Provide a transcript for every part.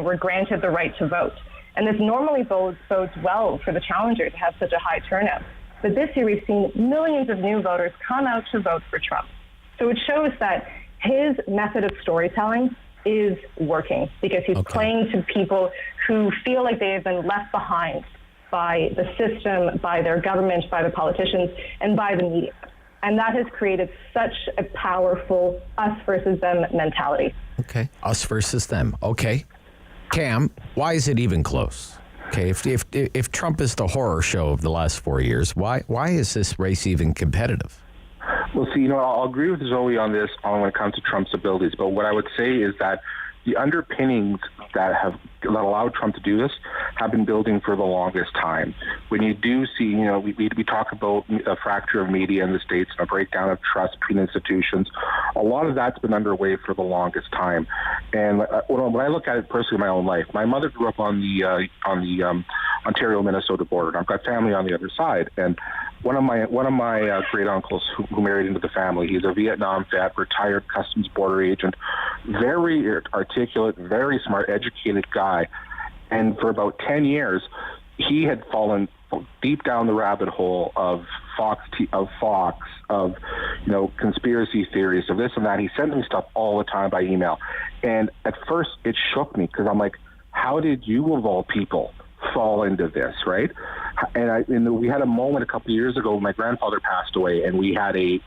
were granted the right to vote. And this normally bodes well for the challenger to have such a high turnout. But this year we've seen millions of new voters come out to vote for Trump. So it shows that his method of storytelling is working because he's playing to people who feel like they have been left behind by the system, by their government, by the politicians, and by the media. And that has created such a powerful us versus them mentality. Okay, us versus them. Okay. Cam, why is it even close? Okay, if Trump is the horror show of the last 4 years, why is this race even competitive? Well, see, I'll agree with Zoe on this when it comes to Trump's abilities. But what I would say is that the underpinnings that allowed Trump to do this have been building for the longest time. When you do see, we talk about a fracture of media in the States and a breakdown of trust between institutions. A lot of that's been underway for the longest time. And when I look at it personally in my own life, my mother grew up on the Ontario-Minnesota border. And I've got family on the other side. And one of my great uncles who married into the family, he's a Vietnam vet, retired customs border agent, very articulate, very smart, educated guy. And for about 10 years, he had fallen deep down the rabbit hole of conspiracy theories, of this and that. He sent me stuff all the time by email. And at first it shook me because I'm like, how did you of all people fall into this, right? And we had a moment a couple of years ago when my grandfather passed away, and we had a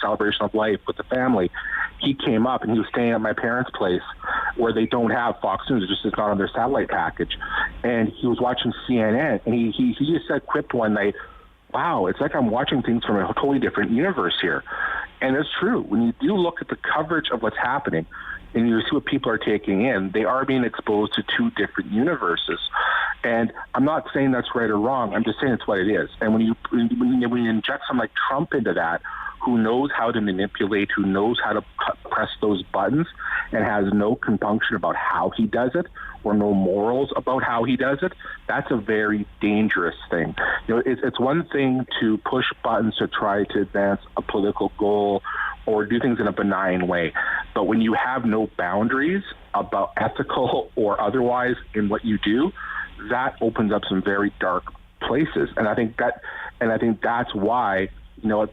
celebration of life with the family. He came up and he was staying at my parents' place where they don't have Fox News; it's not on their satellite package. And he was watching CNN, and he just said, quipped one night, "Wow, it's like I'm watching things from a totally different universe here." And it's true. When you do look at the coverage of what's happening, and you see what people are taking in, they are being exposed to two different universes. And I'm not saying that's right or wrong. I'm just saying it's what it is. And when you inject someone like Trump into that, who knows how to manipulate, who knows how to press those buttons, and has no compunction about how he does it, or no morals about how he does it, that's a very dangerous thing. It's one thing to push buttons to try to advance a political goal or do things in a benign way. But when you have no boundaries about ethical or otherwise in what you do, that opens up some very dark places. And I think that's why,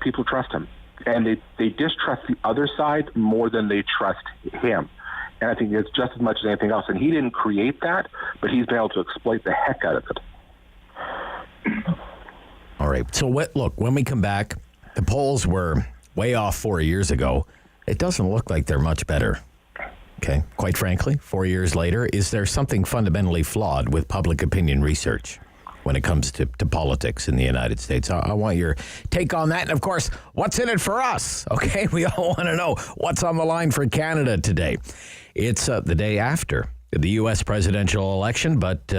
people trust him. And they distrust the other side more than they trust him. And I think it's just as much as anything else. And he didn't create that, but he's been able to exploit the heck out of it. All right. So when we come back, the polls were way off 4 years ago. It doesn't look like they're much better. Okay. Quite frankly, 4 years later, is there something fundamentally flawed with public opinion research when it comes to politics in the United States? I want your take on that. And of course, what's in it for us? Okay. We all want to know what's on the line for Canada today. It's the day after the U.S. presidential election, but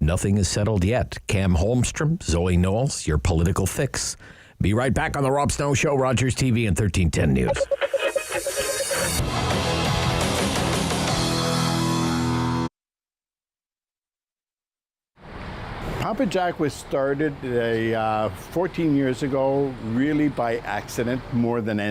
nothing is settled yet. Cam Holmstrom, Zoe Knowles, your political fix. Be right back on the Rob Snow Show, Rogers TV and 1310 News. Papa Jack was started 14 years ago really by accident more than anything.